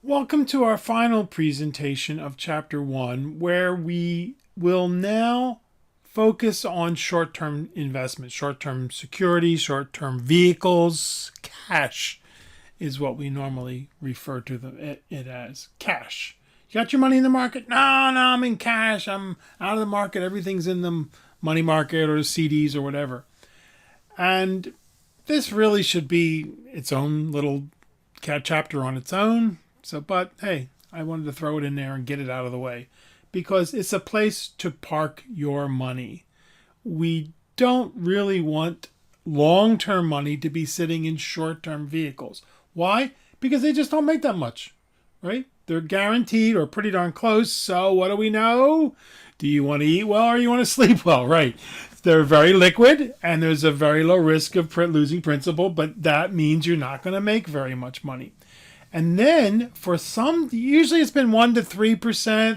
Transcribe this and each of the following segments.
Welcome to our final presentation of Chapter 1, where we will now focus on short-term investments, short-term securities, short-term vehicles. Cash is what we normally refer to it as. Cash. You got your money in the market? No, I'm in cash. I'm out of the market. Everything's in the money market or CDs or whatever. And this really should be its own little chapter on its own. But hey, I wanted to throw it in there and get it out of the way because it's a place to park your money. We don't really want long-term money to be sitting in short-term vehicles. Why? Because they just don't make that much, right? They're guaranteed or pretty darn close. So what do we know? Do you want to eat well or you want to sleep well? Right. They're very liquid and there's a very low risk of losing principal, but that means you're not going to make very much money. And then for some, usually it's been 1% to 3%,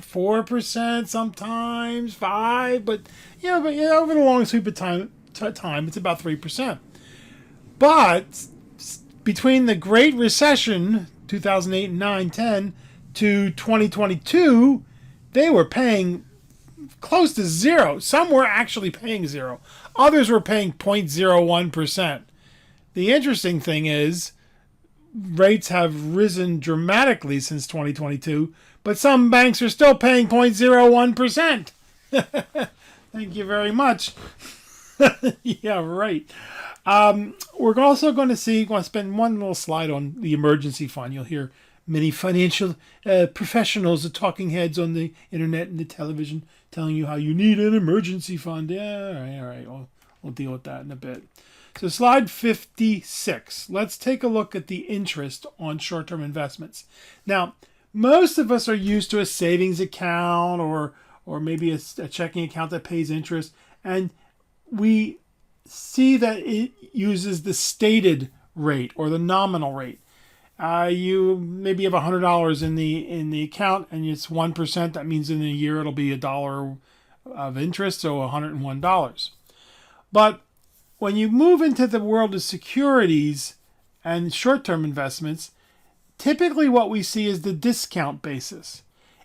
4%, sometimes 5%, but over the long sweep of time, it's about 3%. But between the Great Recession, 2008 and 9, 10, to 2022, they were paying close to zero. Some were actually paying zero. Others were paying 0.01%. The interesting thing is, rates have risen dramatically since 2022, but some banks are still paying 0.01%. Thank you very much. Yeah, right. We're also going to spend one little slide on the emergency fund. You'll hear many financial professionals, the talking heads on the internet and the television, telling you how you need an emergency fund. Yeah, all right. We'll deal with that in a bit. So slide 56, let's take a look at the interest on short-term investments. Now, most of us are used to a savings account or maybe a checking account that pays interest, and we see that it uses the stated rate or the nominal rate. You maybe have $100 in the account and it's 1%. That means in a year it'll be $1 of interest, so $101. But when you move into the world of securities and short-term investments, typically what we see is the discount basis.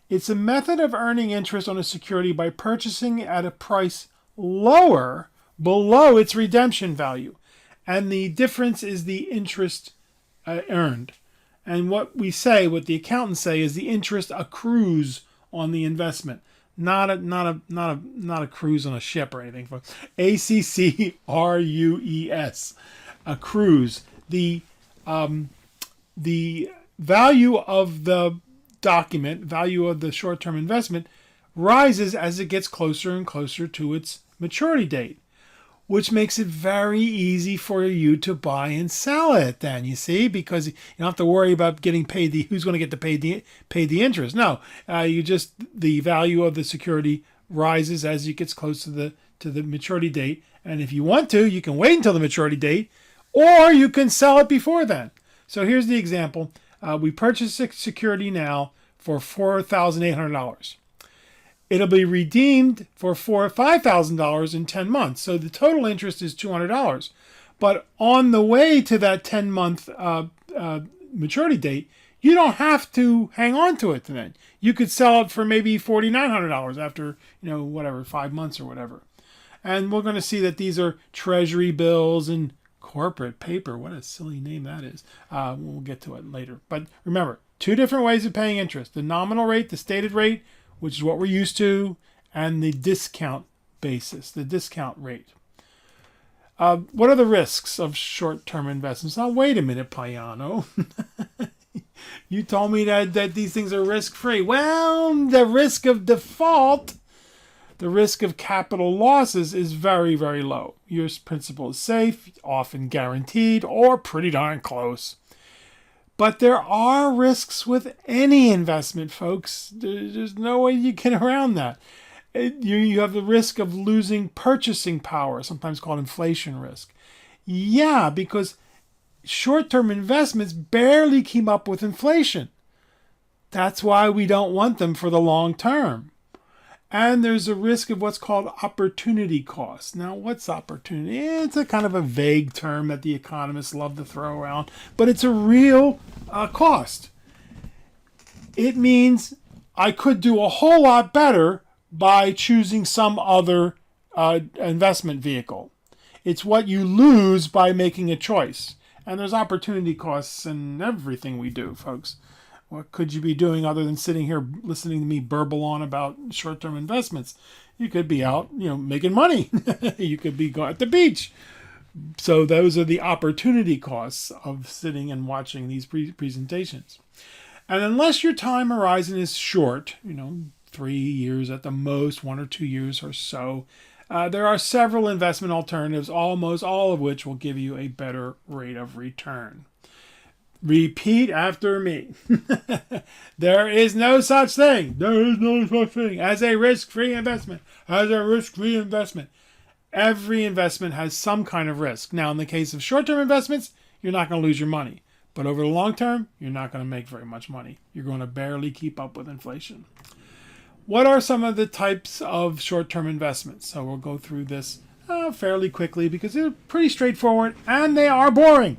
It's a method of earning interest on a security by purchasing at a price below its redemption value. And the difference is the interest earned. And what the accountants say is the interest accrues on the investment. Not a cruise on a ship or anything, folks. ACCRUES, a cruise. The value of the document, value of the short-term investment, rises as it gets closer and closer to its maturity date, which makes it very easy for you to buy and sell it then, you see, because you don't have to worry about getting paid who's going to get to pay the interest. No, the value of the security rises as it gets close to the maturity date. And if you want to, you can wait until the maturity date, or you can sell it before then. So here's the example. We purchased a security now for $4,800. It'll be redeemed for $4,000 or $5,000 in 10 months. So the total interest is $200. But on the way to that 10-month maturity date, you don't have to hang on to it then. You could sell it for maybe $4,900 after, 5 months or whatever. And we're going to see that these are treasury bills and corporate paper. What a silly name that is. We'll get to it later. But remember, two different ways of paying interest. The nominal rate, the stated rate, which is what we're used to, and the discount basis, the discount rate. What are the risks of short-term investments? Now, wait a minute, Payano. You told me that these things are risk-free. Well, the risk of default, the risk of capital losses is very, very low. Your principal is safe, often guaranteed, or pretty darn close. But there are risks with any investment, folks. There's no way you get around that. You have the risk of losing purchasing power, sometimes called inflation risk. Yeah, because short-term investments barely keep up with inflation. That's why we don't want them for the long term. And there's a risk of what's called opportunity cost. Now, what's opportunity? It's a kind of a vague term that the economists love to throw around, but it's a real cost. it means I could do a whole lot better by choosing some other investment vehicle. It's what you lose by making a choice. And there's opportunity costs in everything we do, folks. What could you be doing other than sitting here listening to me burble on about short-term investments? You could be out, making money. You could be going at the beach. So those are the opportunity costs of sitting and watching these presentations. And unless your time horizon is short, 3 years at the most, 1 or 2 years or so, there are several investment alternatives, almost all of which will give you a better rate of return. Repeat after me. There is no such thing. There is no such thing as a risk-free investment. Every investment has some kind of risk. Now, in the case of short-term investments, you're not going to lose your money. But over the long term, you're not going to make very much money. You're going to barely keep up with inflation. What are some of the types of short-term investments? So we'll go through this fairly quickly because they're pretty straightforward and they are boring.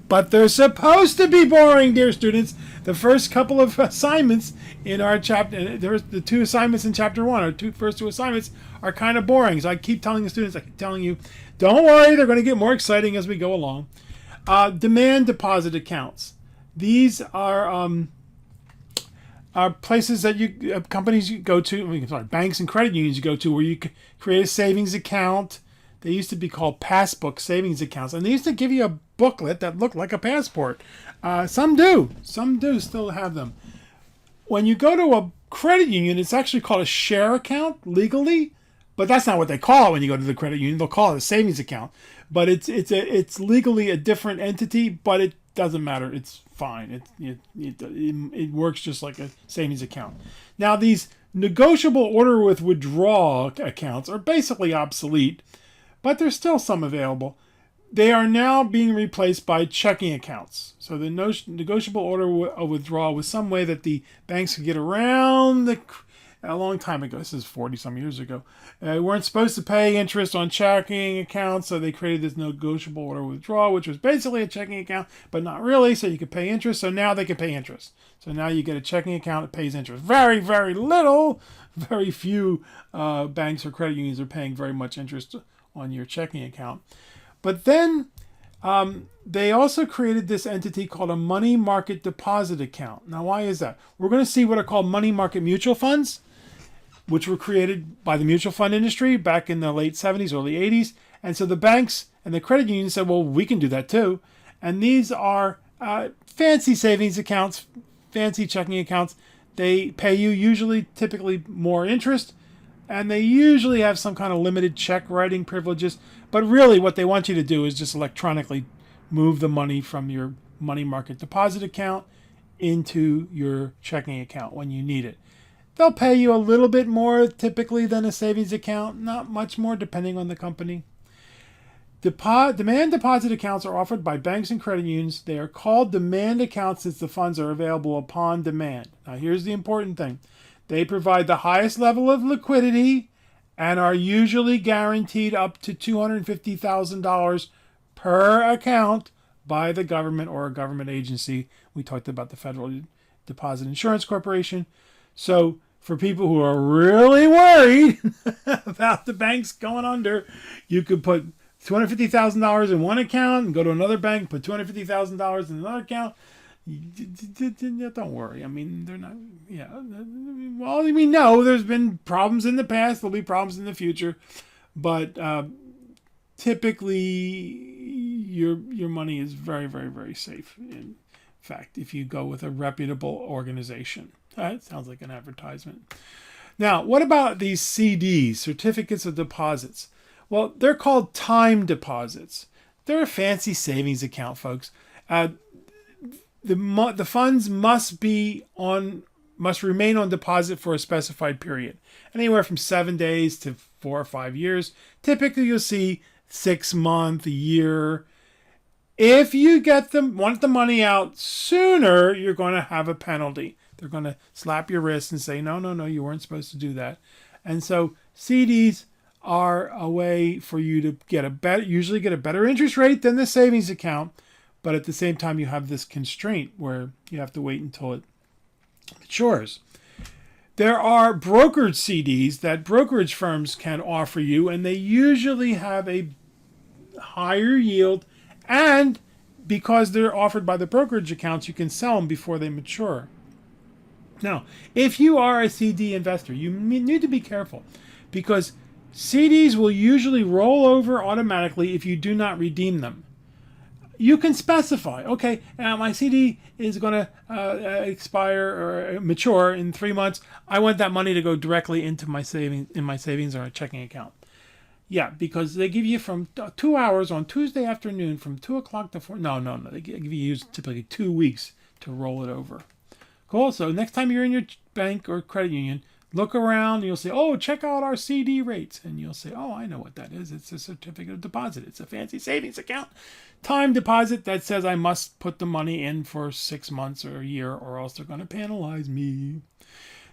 But they're supposed to be boring, dear students. The first couple of assignments in our chapter, the 2 assignments in chapter 1, our first 2 assignments are kind of boring. So I keep telling the students, don't worry, they're going to get more exciting as we go along. Demand deposit accounts. These are places that companies you go to, banks and credit unions you go to, where you create a savings account. They used to be called passbook savings accounts, and they used to give you a booklet that looked like a passport. Some do still have them. When you go to a credit union, it's actually called a share account legally, but that's not what they call it when you go to the credit union. They'll call it a savings account, but it's legally a different entity, but it doesn't matter. It's fine. It works just like a savings account. Now, these negotiable order with withdrawal accounts are basically obsolete, but there's still some available. They are now being replaced by checking accounts. So the negotiable order of withdrawal was some way that the banks could get around a long time ago. This is 40-some years ago. Weren't supposed to pay interest on checking accounts, so they created this negotiable order of withdrawal, which was basically a checking account, but not really, so you could pay interest. So now they can pay interest. So now you get a checking account that pays interest. Very, very little. Very few banks or credit unions are paying very much interest on your checking account. But then they also created this entity called a money market deposit account. Now, why is that? We're going to see what are called money market mutual funds, which were created by the mutual fund industry back in the late 70s, early 80s. And so the banks and the credit unions said, well, we can do that too. And these are fancy savings accounts, fancy checking accounts. They pay you typically more interest, and they usually have some kind of limited check writing privileges. But really what they want you to do is just electronically move the money from your money market deposit account into your checking account when you need it. They'll pay you a little bit more typically than a savings account, not much more depending on the company. Demand deposit accounts are offered by banks and credit unions. They are called demand accounts since the funds are available upon demand. Now here's the important thing. They provide the highest level of liquidity and are usually guaranteed up to $250,000 per account by the government or a government agency. We talked about the Federal Deposit Insurance Corporation. So for people who are really worried about the banks going under, you could put $250,000 in one account and go to another bank, put $250,000 in another account. Don't worry. I mean, they're not. Yeah. Well, we know there's been problems in the past. There'll be problems in the future, but typically, your money is very, very, very safe. In fact, if you go with a reputable organization, that sounds like an advertisement. Now, what about these CDs, certificates of deposits? Well, they're called time deposits. They're a fancy savings account, folks. The funds must remain on deposit for a specified period, anywhere from 7 days to 4 or 5 years. Typically, you'll see 6 months, a year. If you want the money out sooner, you're going to have a penalty. They're going to slap your wrist and say, no, you weren't supposed to do that. And so CDs are a way for you to usually get a better interest rate than the savings account. But at the same time, you have this constraint where you have to wait until matures. There are brokered CDs that brokerage firms can offer you, and they usually have a higher yield, and because they're offered by the brokerage accounts, you can sell them before they mature. Now, if you are a CD investor, you need to be careful because CDs will usually roll over automatically if you do not redeem them. You can specify, okay, my CD is going to expire or mature in 3 months. I want that money to go directly into my savings or a checking account. Yeah, because they give you from 2 hours on Tuesday afternoon from 2 o'clock to 4. No. They give you typically 2 weeks to roll it over. Cool. So next time you're in your bank or credit union, look around and you'll say, oh, check out our CD rates. And you'll say, oh, I know what that is. It's a certificate of deposit. It's a fancy savings account. Time deposit that says I must put the money in for 6 months or a year or else they're going to penalize me.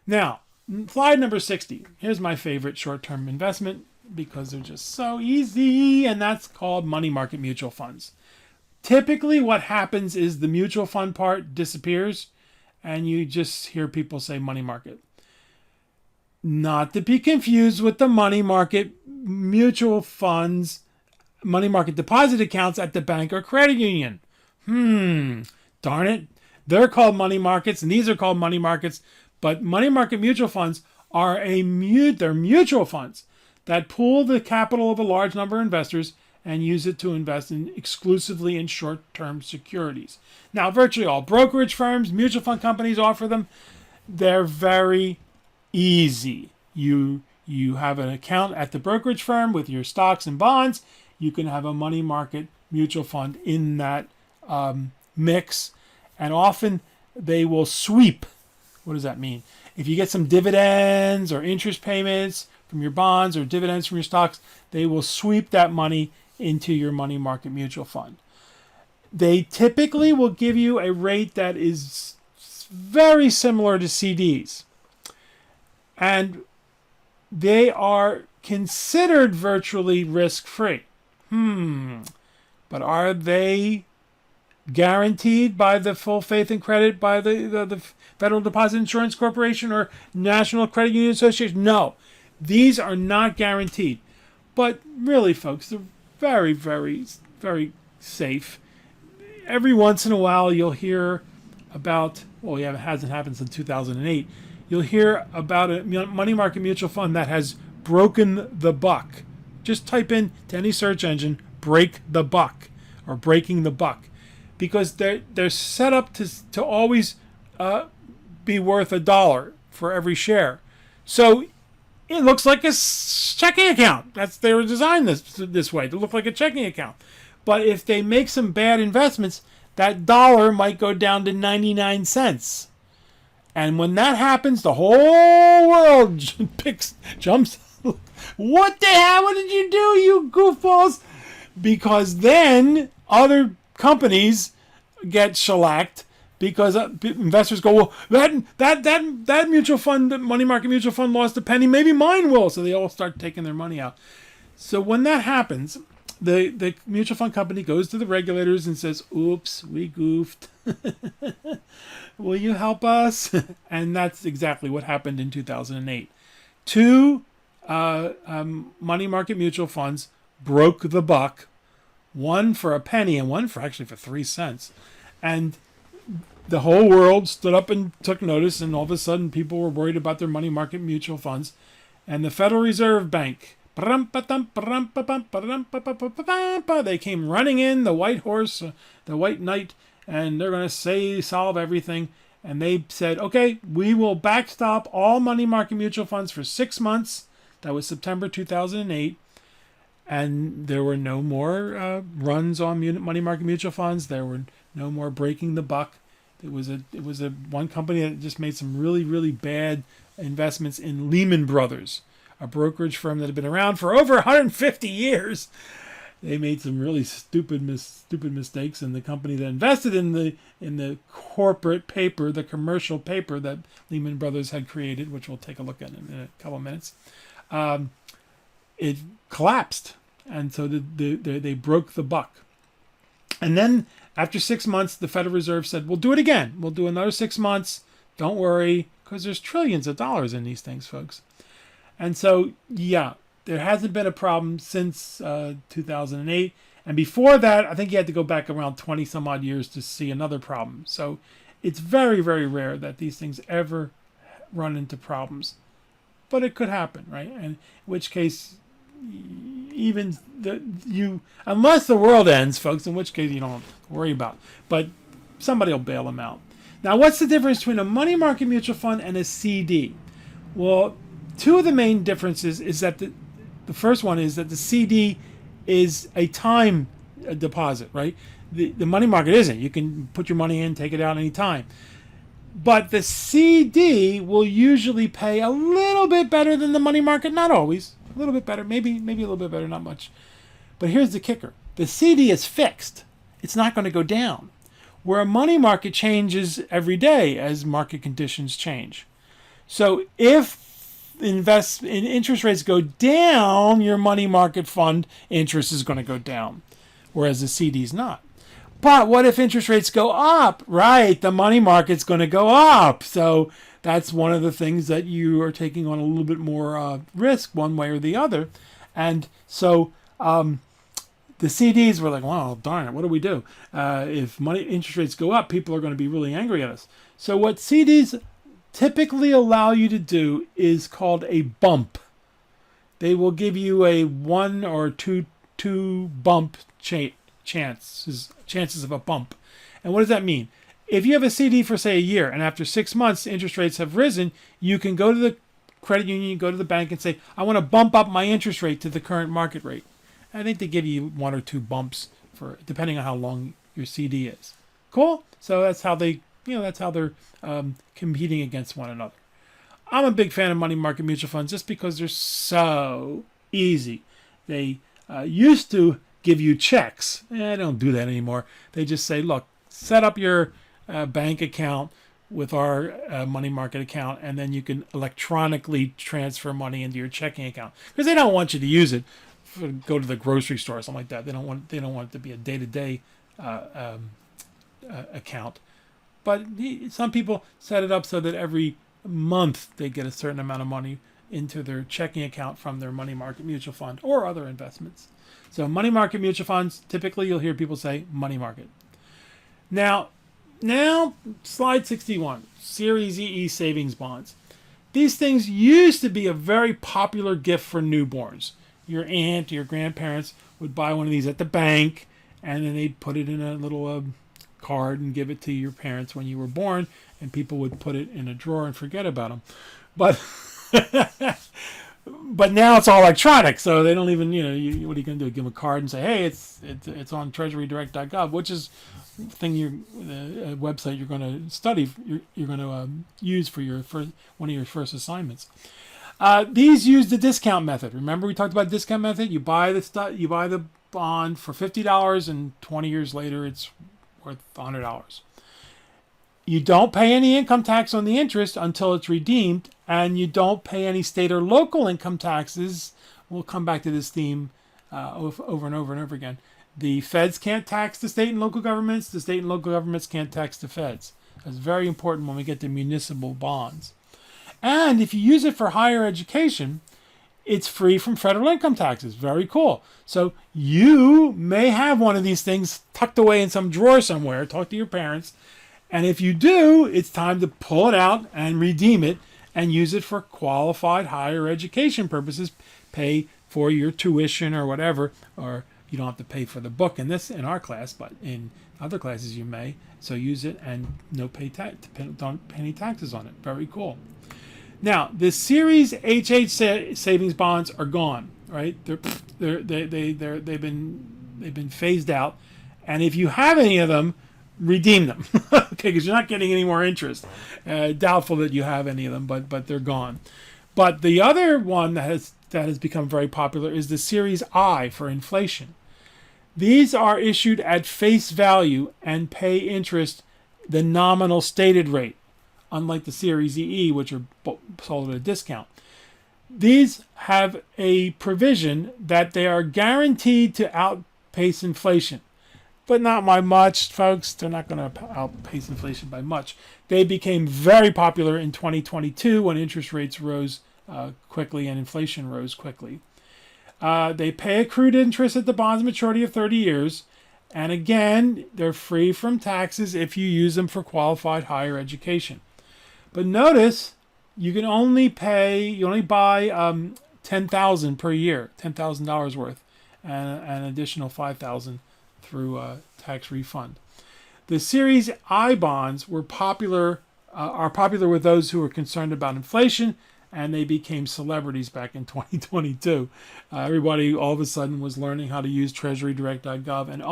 Now, slide number 60. Here's my favorite short-term investment because they're just so easy, and that's called money market mutual funds. Typically what happens is the mutual fund part disappears and you just hear people say money market. Not to be confused with the money market mutual funds, money market deposit accounts at the bank or credit union. Darn it. They're called money markets and these are called money markets, but money market mutual funds are they're mutual funds that pool the capital of a large number of investors and use it to invest exclusively in short-term securities. Now, virtually all brokerage firms, mutual fund companies offer them. They're very easy. You have an account at the brokerage firm with your stocks and bonds. You can have a money market mutual fund in that mix. And often they will sweep. What does that mean? If you get some dividends or interest payments from your bonds or dividends from your stocks, they will sweep that money into your money market mutual fund. They typically will give you a rate that is very similar to CDs. And they are considered virtually risk-free. But are they guaranteed by the full faith and credit by the Federal Deposit Insurance Corporation or National Credit Union Association? No, these are not guaranteed. But really, folks, they're very, very, very safe. Every once in a while, you'll hear about, well, yeah, it hasn't happened since 2008. You'll hear about a money market mutual fund that has broken the buck. Just type in to any search engine, break the buck or breaking the buck. Because they're set up to always be worth $1 for every share. So it looks like a checking account. They were designed this way to look like a checking account. But if they make some bad investments, that dollar might go down to 99 cents. And when that happens, the whole world jumps. What the hell? What did you do, you goofballs? Because then other companies get shellacked because investors go, well, that mutual fund, that money market mutual fund lost a penny, maybe mine will. So they all start taking their money out. So when that happens, the mutual fund company goes to the regulators and says, oops, we goofed. Will you help us? And that's exactly what happened in 2008. Two money market mutual funds broke the buck, one for a penny and one for 3 cents. And the whole world stood up and took notice, and all of a sudden people were worried about their money market mutual funds. And the Federal Reserve Bank, they came running in, the white horse, the white knight, and they're going to solve everything. And they said, okay, we will backstop all money market mutual funds for 6 months. That was September 2008. And there were no more runs on money market mutual funds. There were no more breaking the buck. It was a one company that just made some really, really bad investments in Lehman Brothers, a brokerage firm that had been around for over 150 years. They made some really stupid mistakes, and the company that invested in the corporate paper, the commercial paper that Lehman Brothers had created, which we'll take a look at in a couple of minutes, it collapsed, and so they broke the buck. And then after 6 months, the Federal Reserve said, we'll do it again. We'll do another 6 months Don't worry, because there's trillions of dollars in these things, folks. And so, yeah, there hasn't been a problem since 2008. And before that, I think you had to go back around 20 some odd years to see another problem. So it's very, very rare that these things ever run into problems. But it could happen, right? And in which case, even unless the world ends, folks, in which case you don't have to worry about. But somebody will bail them out. Now, what's the difference between a money market mutual fund and a CD? Well, two of the main differences is that the first one is that the CD is a time deposit, right? The money market isn't. You can put your money in, take it out anytime. But the CD will usually pay a little bit better than the money market. Not always. A little bit better. Maybe a little bit better, not much. But here's the kicker. The CD is fixed. It's not going to go down. Where a money market changes every day as market conditions change. So if interest rates go down, your money market fund interest is going to go down, whereas the CD is not. But what if interest rates go up? Right, the money market's going to go up. So that's one of the things that you are taking on a little bit more risk one way or the other. And so the CDs were like, well, darn it, what do we do? If interest rates go up, people are going to be really angry at us. So what CDs typically allow you to do is called a bump. They will give you a 1 or 2 bump chances of a bump. And what does that mean? If you have a CD for, say, a year, and after 6 months interest rates have risen, you can go to the credit union, go to the bank and say, I want to bump up my interest rate to the current market rate. I think they give you 1 or 2 bumps for depending on how long your CD is. Cool? So that's how they're competing against one another. I'm a big fan of money market mutual funds just because they're so easy. They used to give you checks. I don't do that anymore. They just say, look, set up your bank account with our money market account, and then you can electronically transfer money into your checking account because they don't want you to use it for go to the grocery store or something like that. They don't want it to be a day-to-day account. But some people set it up so that every month they get a certain amount of money into their checking account from their money market mutual fund or other investments. So money market mutual funds, typically you'll hear people say money market. Now slide 61, Series EE savings bonds. These things used to be a very popular gift for newborns. Your aunt, your grandparents would buy one of these at the bank, and then they'd put it in a little card and give it to your parents when you were born, and people would put it in a drawer and forget about them. But but now it's all electronic, so they don't even, what are you going to do? Give them a card and say, hey, it's on treasurydirect.gov, which is the website you're going to study, you're going to use for one of your first assignments. These use the discount method. Remember we talked about discount method? You buy the bond for $50, and 20 years later it's worth $100. You don't pay any income tax on the interest until it's redeemed, and you don't pay any state or local income taxes. We'll come back to this theme over and over and over again. The feds can't tax the state and local governments. The state and local governments can't tax the feds. That's very important when we get to municipal bonds. And if you use it for higher education, it's free from federal income taxes. Very cool. So you may have one of these things tucked away in some drawer somewhere. Talk to your parents. And if you do, it's time to pull it out and redeem it and use it for qualified higher education purposes. Pay for your tuition or whatever, or you don't have to pay for the book in our class, but in other classes you may. So use it and don't pay any taxes on it. Very cool. Now, the Series HH savings bonds are gone, right? They've been phased out, and if you have any of them, redeem them, okay? Because you're not getting any more interest. Doubtful that you have any of them, but they're gone. But the other one that has become very popular is the Series I for inflation. These are issued at face value and pay interest the nominal stated rate, unlike the Series EE, which are sold at a discount. These have a provision that they are guaranteed to outpace inflation. but not by much, folks. They're not going to outpace inflation by much. They became very popular in 2022 when interest rates rose quickly and inflation rose quickly. They pay accrued interest at the bond's maturity of 30 years. And again, they're free from taxes if you use them for qualified higher education. But notice, you only buy $10,000 per year, $10,000 worth, and an additional $5,000 through tax refund. The Series I bonds are popular with those who are concerned about inflation, and they became celebrities back in 2022. Everybody all of a sudden was learning how to use treasurydirect.gov, and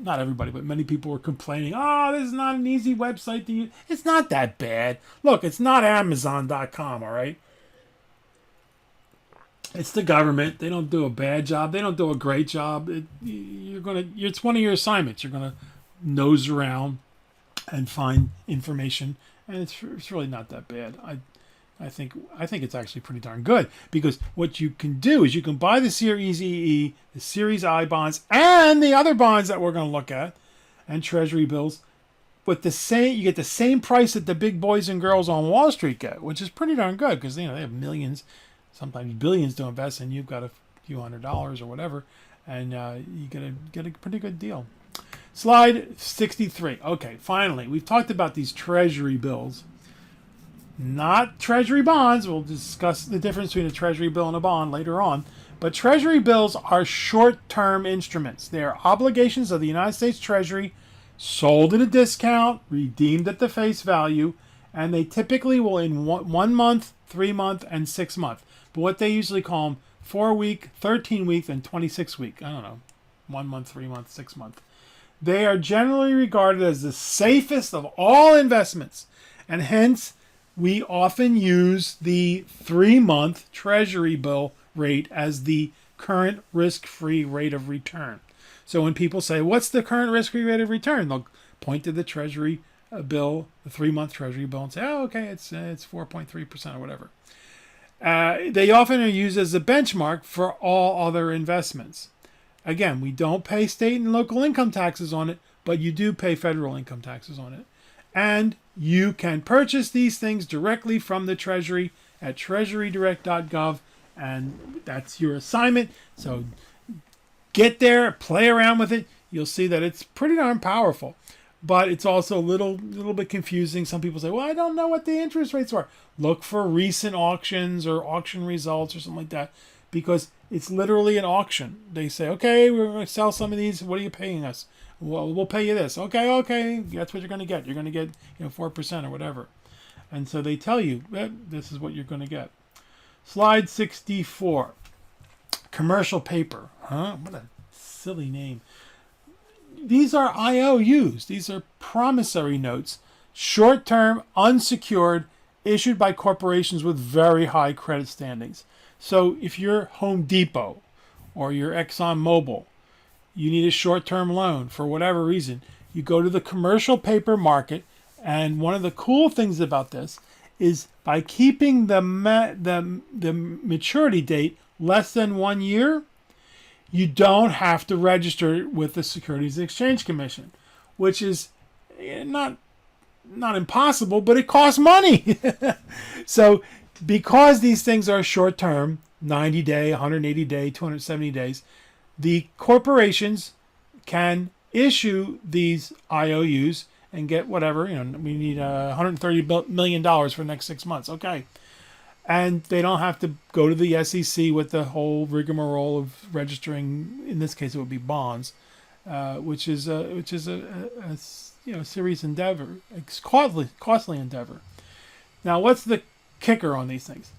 not everybody, but many people were complaining, this is not an easy website to use. It's not that bad. Look, it's not Amazon.com, all right? It's the government. They don't do a bad job. They don't do a great job. It's one of your assignments. You're going to nose around and find information, and it's really not that bad. I think it's actually pretty darn good, because what you can do is you can buy the Series EE, the Series I bonds, and the other bonds that we're going to look at, and Treasury bills, with you get the same price that the big boys and girls on Wall Street get, which is pretty darn good, because they have millions, sometimes billions to invest, and you've got a few $100s or whatever, and you get a pretty good deal. Slide 63. Okay, finally, we've talked about these Treasury bills. Not Treasury bonds. We'll discuss the difference between a Treasury bill and a bond later on. But Treasury bills are short-term instruments. They are obligations of the United States Treasury, sold at a discount, redeemed at the face value, and they typically will in 1 month, 3 month, and 6 month. But what they usually call them 4-week, 13-week, and 26-week. I don't know, 1 month, 3 month, 6 month. They are generally regarded as the safest of all investments, and hence we often use the 3-month Treasury bill rate as the current risk-free rate of return. So when people say, what's the current risk-free rate of return? They'll point to the Treasury bill, the 3-month Treasury bill, and say, okay, it's 4.3% or whatever. They often are used as a benchmark for all other investments. Again, we don't pay state and local income taxes on it, but you do pay federal income taxes on it. And you can purchase these things directly from the Treasury at treasurydirect.gov, and that's your assignment. So get there, play around with it. You'll see that it's pretty darn powerful, but it's also a little bit confusing. Some people say, well, I don't know what the interest rates are. Look for recent auctions or auction results or something like that, because it's literally an auction. They say, okay, we're going to sell some of these. What are you paying us? Well, we'll pay you this. Okay, that's what you're going to get. You're going to get 4% or whatever. And so they tell you, this is what you're going to get. Slide 64. Commercial paper. What a silly name. These are IOUs. These are promissory notes. Short-term, unsecured, issued by corporations with very high credit standings. So if you're Home Depot or you're ExxonMobil, you need a short-term loan for whatever reason, you go to the commercial paper market, and one of the cool things about this is by keeping the maturity date less than 1 year, you don't have to register with the Securities and Exchange Commission, which is not impossible, but it costs money. So because these things are short-term, 90-day, 180-day, 270 days, the corporations can issue these IOUs and get whatever, we need $130 million for the next 6 months. Okay. And they don't have to go to the SEC with the whole rigmarole of registering. In this case, it would be bonds, which is a serious endeavor, it's costly endeavor. Now, what's the kicker on these things?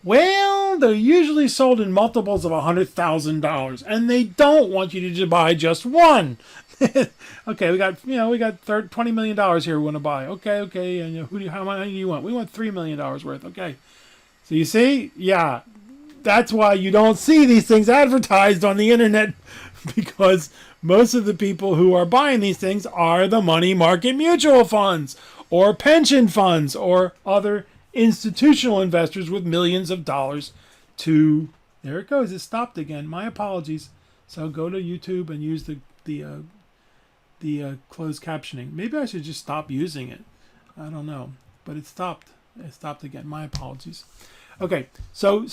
Well, they're usually sold in multiples of $100,000, and they don't want you to buy just one. Okay, we got $20 million here we want to buy. Okay, and how many do you want? We want $3 million worth. Okay, so you see, yeah, that's why you don't see these things advertised on the internet, because most of the people who are buying these things are the money market mutual funds or pension funds or other institutional investors with millions of dollars to, there it goes, it stopped again, my apologies. So go to YouTube and use the closed captioning. Maybe I should just stop using it. I don't know, but it stopped. It stopped again. My apologies. Okay, so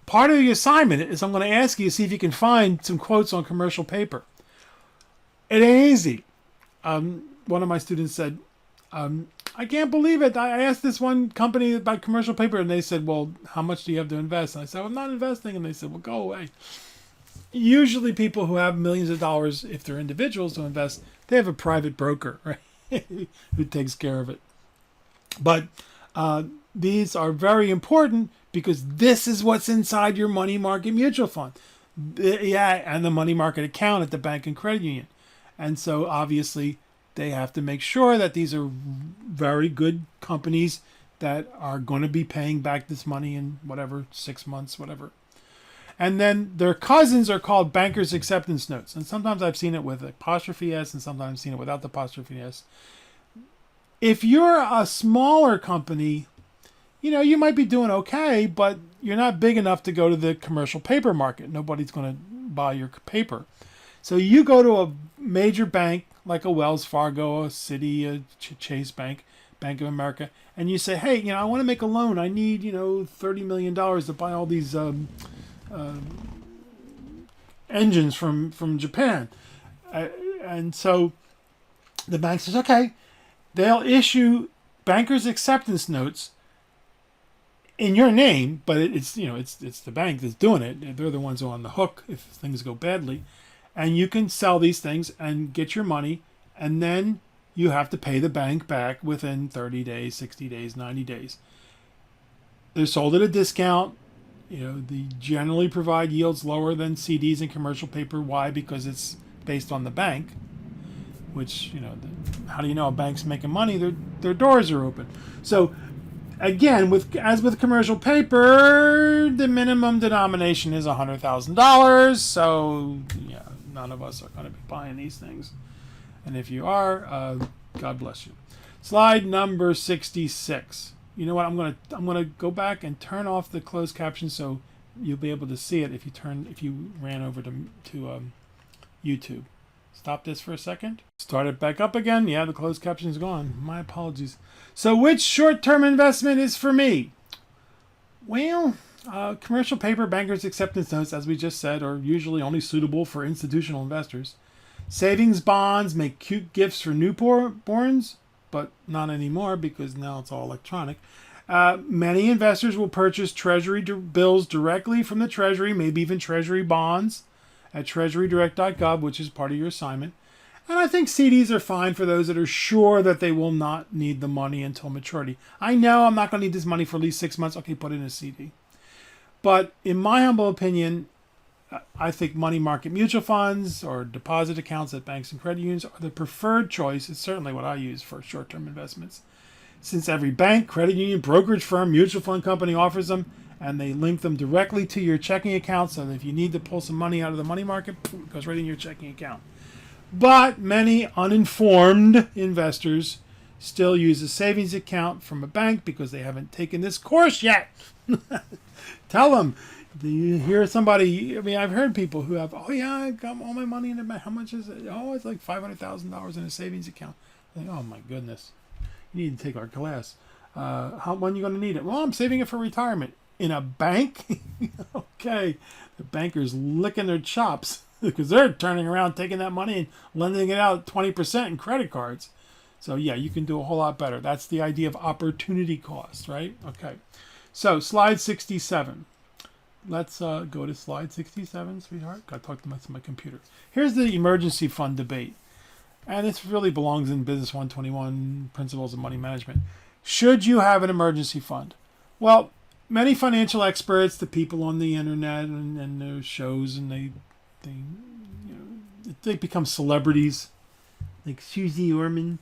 part of the assignment is I'm going to ask you to see if you can find some quotes on commercial paper. It ain't easy. One of my students said, I can't believe it. I asked this one company about commercial paper, and they said, well, how much do you have to invest? And I said, well, I'm not investing. And they said, well, go away. Usually people who have millions of dollars, if they're individuals to invest, they have a private broker, right, who takes care of it. But these are very important because this is what's inside your money market mutual fund. And the money market account at the bank and credit union. And so obviously they have to make sure that these are very good companies that are going to be paying back this money in whatever, 6 months, whatever. And then their cousins are called bankers' acceptance notes. And sometimes I've seen it with apostrophe S and sometimes I've seen it without the apostrophe S. If you're a smaller company, you might be doing okay, but you're not big enough to go to the commercial paper market. Nobody's going to buy your paper. So you go to a major bank like a Wells Fargo, a Citi, a Chase Bank, Bank of America, and you say, hey, I want to make a loan. I need, $30 million to buy all these engines from Japan. And so the bank says, okay, they'll issue bankers' acceptance notes in your name, but it's the bank that's doing it. They're the ones who are on the hook if things go badly. And you can sell these things and get your money, and then you have to pay the bank back within 30 days, 60 days, 90 days. They're sold at a discount. They generally provide yields lower than CDs and commercial paper. Why? Because it's based on the bank, which, how do you know a bank's making money? Their doors are open. So again, as with commercial paper, the minimum denomination is $100,000. So yeah, none of us are going to be buying these things. And if you are, God bless you. Slide number 66. You know what? I'm gonna go back and turn off the closed caption so you'll be able to see it if you ran over to YouTube. Stop this for a second. Start it back up again. Yeah, the closed caption is gone. My apologies. So which short-term investment is for me? Well, commercial paper bankers' acceptance notes, as we just said, are usually only suitable for institutional investors. Savings bonds make cute gifts for newborns, but not anymore because now it's all electronic. Many investors will purchase treasury bills directly from the treasury, maybe even treasury bonds at treasurydirect.gov, which is part of your assignment. And I think CDs are fine for those that are sure that they will not need the money until maturity. I know I'm not going to need this money for at least 6 months. Okay, put in a CD. But in my humble opinion, I think money market mutual funds or deposit accounts at banks and credit unions are the preferred choice. It's certainly what I use for short-term investments. Since every bank, credit union, brokerage firm, mutual fund company offers them, and they link them directly to your checking account, so that if you need to pull some money out of the money market, it goes right in your checking account. But many uninformed investors still use a savings account from a bank because they haven't taken this course yet. Tell them. Do you hear somebody? I mean, I've heard people who have, oh yeah, I got all my money in the bank. How much is it? Oh, it's like $500,000 in a savings account. I'm like, oh my goodness, you need to take our class. When are you going to need it? Well, I'm saving it for retirement. In a bank? Okay, the banker's licking their chops because they're turning around, taking that money and lending it out 20% in credit cards. So yeah, you can do a whole lot better. That's the idea of opportunity cost, right? Okay, so slide 67. Let's go to slide 67, sweetheart. Got to talk to my computer. Here's the emergency fund debate. And this really belongs in Business 121, Principles of Money Management. Should you have an emergency fund? Well, many financial experts, the people on the internet and their shows, and they become celebrities, like Susie Orman.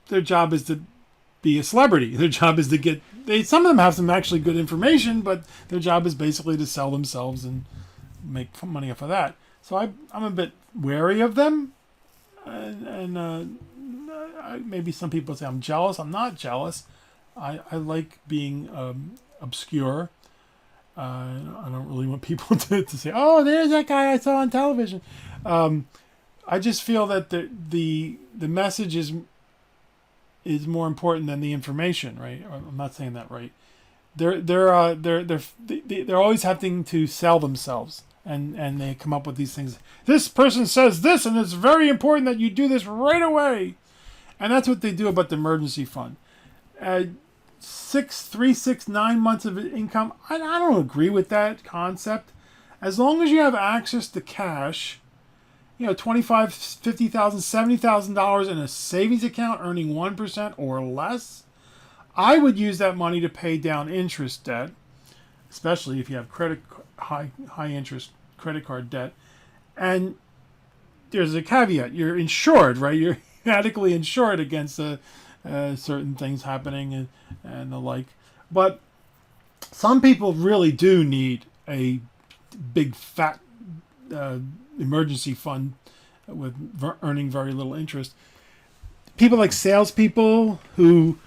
Their job is to be a celebrity. Their job is to get... some of them have some actually good information, but their job is basically to sell themselves and make money off of that. So I'm a bit wary of them. And maybe some people say I'm jealous. I'm not jealous. I like being obscure. I don't really want people to say, "Oh, there's that guy I saw on television." I just feel that the message is more important than the information, right? I'm not saying that right. They're always having to sell themselves, and they come up with these things. This person says this, and it's very important that you do this right away, and that's what they do about the emergency fund. 9 months of income. I don't agree with that concept. As long as you have access to cash, $25,000, $50,000, $70,000 in a savings account earning 1% or less, I would use that money to pay down interest debt, especially if you have high interest credit card debt. And there's a caveat: you're insured, right? You're adequately insured against certain things happening and the like. But some people really do need a big fat emergency fund with earning very little interest. People like salespeople who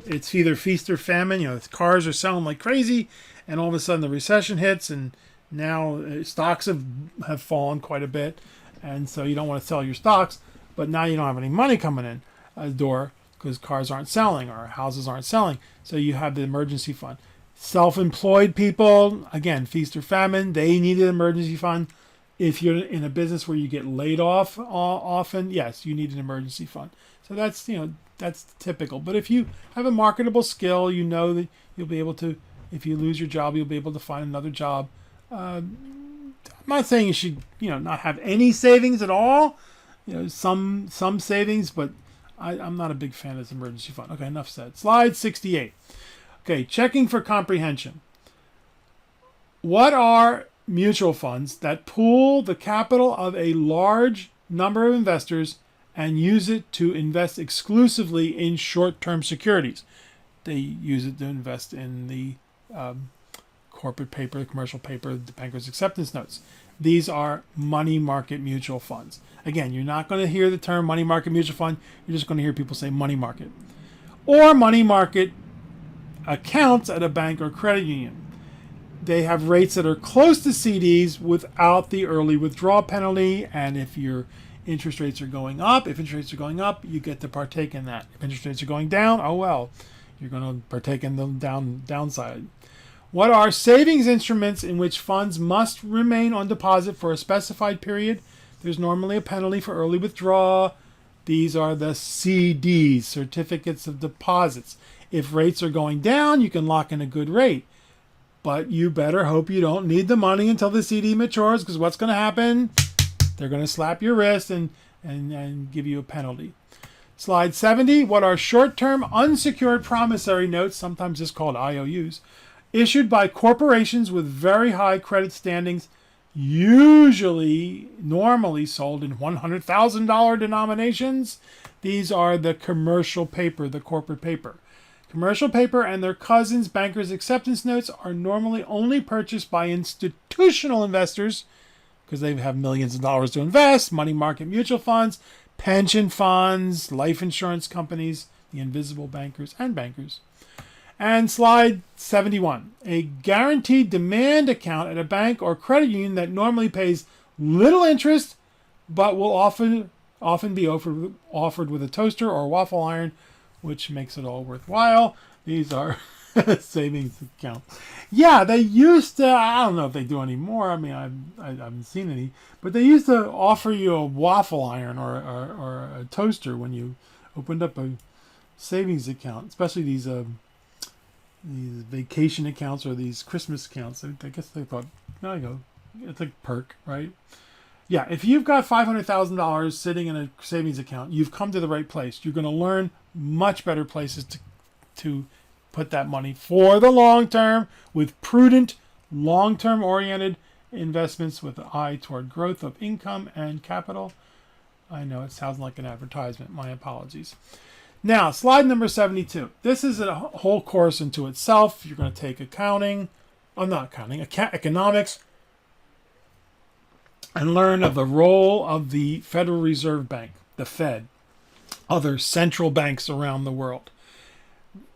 it's either feast or famine. Cars are selling like crazy, and all of a sudden the recession hits, and now stocks have fallen quite a bit, and so you don't want to sell your stocks, but now you don't have any money coming in the door because cars aren't selling or houses aren't selling. So you have the emergency fund. Self-employed people, again, feast or famine, they need an emergency fund. If you're in a business where you get laid off often, yes, you need an emergency fund. So that's typical. But if you have a marketable skill, that you'll be able to, if you lose your job, you'll be able to find another job. I'm not saying you should, not have any savings at all. Some savings, but I'm not a big fan of this emergency fund. Okay, enough said. Slide 68. Okay, checking for comprehension. What are mutual funds that pool the capital of a large number of investors and use it to invest exclusively in short-term securities? They use it to invest in the corporate paper, commercial paper, the banker's acceptance notes. These are money market mutual funds. Again, you're not going to hear the term money market mutual fund. You're just going to hear people say money market. Or money market accounts at a bank or credit union. They have rates that are close to CDs without the early withdrawal penalty. And if your interest rates are going up, you get to partake in that. If interest rates are going down, oh well, you're going to partake in the downside. What are savings instruments in which funds must remain on deposit for a specified period? There's normally a penalty for early withdrawal. These are the CDs, certificates of deposits. If rates are going down, you can lock in a good rate. But you better hope you don't need the money until the CD matures, because what's going to happen? They're going to slap your wrist and give you a penalty. Slide 70. What are short-term unsecured promissory notes, sometimes just called IOUs, issued by corporations with very high credit standings, normally sold in $100,000 denominations? These are the commercial paper, the corporate paper. Commercial paper and their cousins, bankers' acceptance notes, are normally only purchased by institutional investors because they have millions of dollars to invest, money market mutual funds, pension funds, life insurance companies, the invisible bankers, and bankers. And slide 71. A guaranteed demand account at a bank or credit union that normally pays little interest but will often be offered with a toaster or waffle iron, which makes it all worthwhile. These are savings accounts. Yeah, they used to, I don't know if they do anymore. I mean, I haven't seen any, but they used to offer you a waffle iron or a toaster when you opened up a savings account, especially these vacation accounts or these Christmas accounts. I guess they thought, there you go, it's like perk, right? Yeah, if you've got $500,000 sitting in a savings account, you've come to the right place. You're going to learn much better places to put that money for the long term with prudent, long-term oriented investments with an eye toward growth of income and capital. I know it sounds like an advertisement. My apologies. Now, slide number 72. This is a whole course into itself. You're going to take economics, and learn of the role of the Federal Reserve Bank, the Fed, other central banks around the world.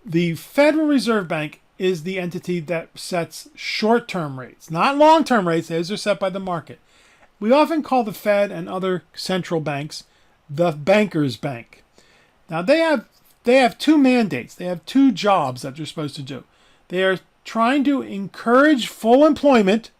The Federal Reserve Bank is the entity that sets short-term rates, not long-term rates. Those are set by the market. We often call the Fed and other central banks the banker's bank. Now they have two mandates. They have two jobs that they're supposed to do. They are trying to encourage full employment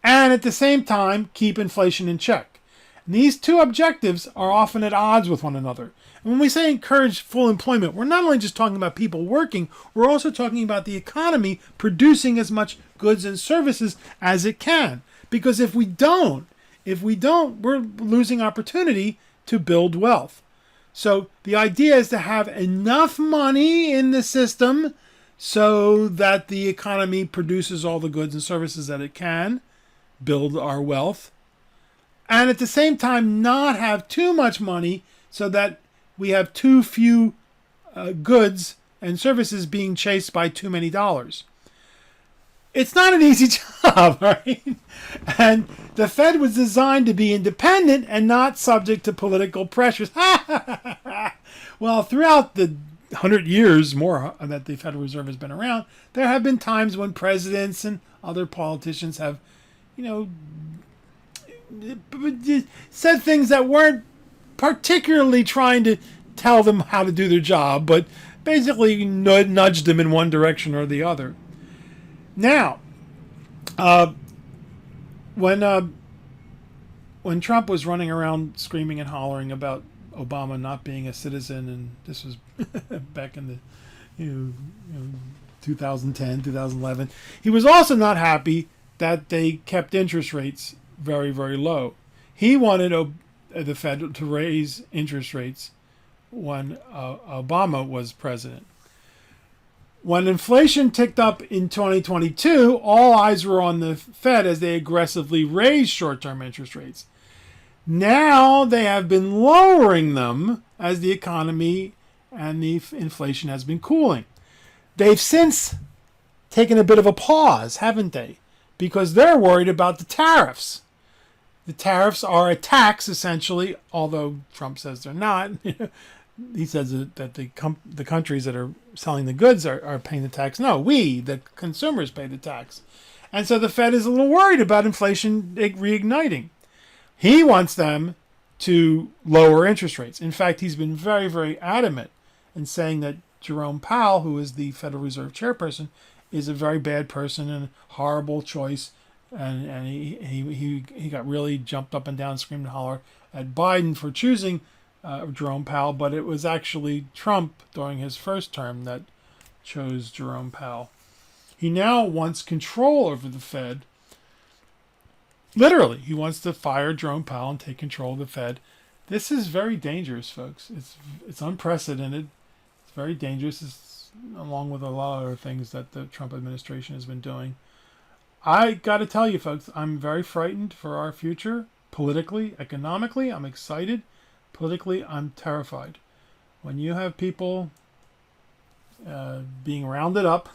and at the same time keep inflation in check. And these two objectives are often at odds with one another. And when we say encourage full employment, we're not only just talking about people working, we're also talking about the economy producing as much goods and services as it can. Because if we don't, we're losing opportunity to build wealth. So the idea is to have enough money in the system so that the economy produces all the goods and services that it can, build our wealth, and at the same time not have too much money so that we have too few goods and services being chased by too many dollars. It's not an easy job, right? And the Fed was designed to be independent and not subject to political pressures. Well, throughout the 100 years more that the Federal Reserve has been around, there have been times when presidents and other politicians have, said things that weren't particularly trying to tell them how to do their job, but basically nudged them in one direction or the other. Now, when Trump was running around screaming and hollering about Obama not being a citizen, and this was back in the 2010, 2011, he was also not happy that they kept interest rates very, very low. He wanted the Fed to raise interest rates when Obama was president. When inflation ticked up in 2022, all eyes were on the Fed as they aggressively raised short-term interest rates. Now they have been lowering them as the economy and the inflation has been cooling. They've since taken a bit of a pause, haven't they? Because they're worried about the tariffs. The tariffs are a tax, essentially, although Trump says they're not. He says that the countries that are selling the goods are paying the tax. No, we, the consumers, pay the tax. And so the Fed is a little worried about inflation reigniting. He wants them to lower interest rates. In fact, he's been very, very adamant in saying that Jerome Powell, who is the Federal Reserve chairperson, is a very bad person and a horrible choice. And he got really jumped up and down, screamed and hollered at Biden for choosing Jerome Powell, but it was actually Trump during his first term that chose Jerome Powell. He now wants control over the Fed. Literally, he wants to fire Jerome Powell and take control of the Fed. This is very dangerous, folks. It's unprecedented. It's very dangerous, along with a lot of other things that the Trump administration has been doing. I got to tell you, folks, I'm very frightened for our future, politically, economically. I'm excited. Politically, I'm terrified. When you have people being rounded up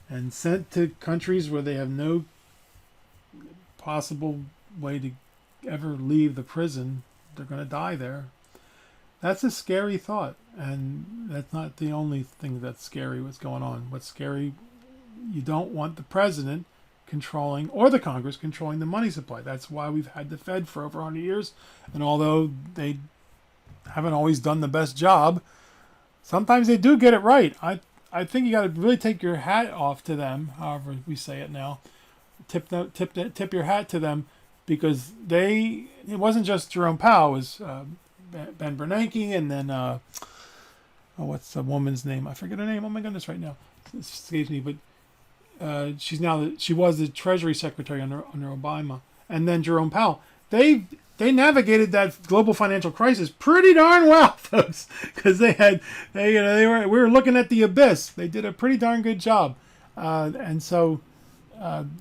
and sent to countries where they have no possible way to ever leave the prison, they're going to die there. That's a scary thought. And that's not the only thing that's scary, what's going on. What's scary, you don't want the president controlling, or the Congress controlling, the money supply. That's why we've had the Fed for over 100 years. And although they haven't always done the best job, sometimes they do get it right. I think you got to really take your hat off to them, however we say it now. Tip your hat to them, because it wasn't just Jerome Powell. It was Ben Bernanke, and then what's the woman's name? I forget her name. Oh my goodness, right now it escapes me. But she was the Treasury Secretary under Obama, and then Jerome Powell. They navigated that global financial crisis pretty darn well, folks, because we were looking at the abyss. They did a pretty darn good job, and so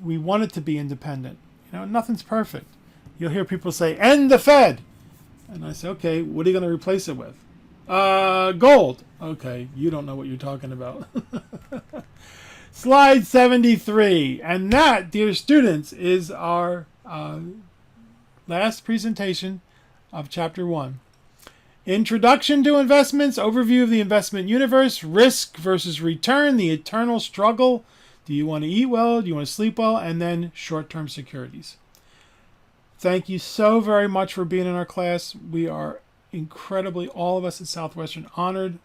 we want it to be independent. Nothing's perfect. You'll hear people say, "End the Fed," and I say, "Okay, what are you going to replace it with?" Gold. Okay, you don't know what you're talking about. Slide 73. And that, dear students, is our last presentation of Chapter 1. Introduction to investments, overview of the investment universe, risk versus return, the eternal struggle. Do you want to eat well? Do you want to sleep well? And then short-term securities. Thank you so very much for being in our class. We are incredibly, all of us at Southwestern, honored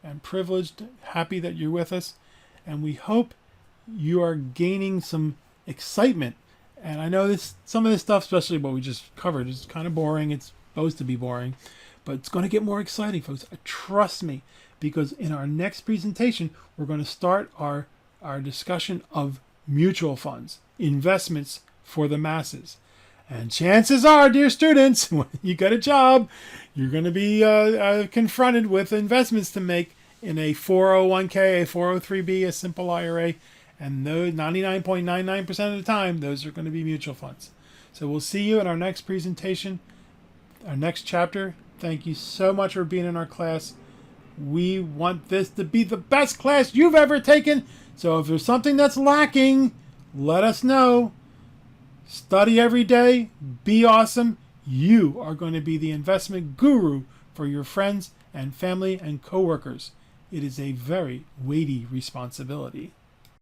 and privileged, happy that you're with us. And we hope you are gaining some excitement. And I know some of this stuff, especially what we just covered, is kind of boring. It's supposed to be boring. But it's going to get more exciting, folks. Trust me, because in our next presentation, we're going to start our discussion of mutual funds, investments for the masses. And chances are, dear students, when you get a job, you're going to be confronted with investments to make in a 401k, a 403b, a simple IRA. And those 99.99% of the time, those are going to be mutual funds. So we'll see you in our next presentation, our next chapter. Thank you so much for being in our class. We want this to be the best class you've ever taken. So if there's something that's lacking, let us know. Study every day. Be awesome. You are going to be the investment guru for your friends and family and coworkers. It is a very weighty responsibility.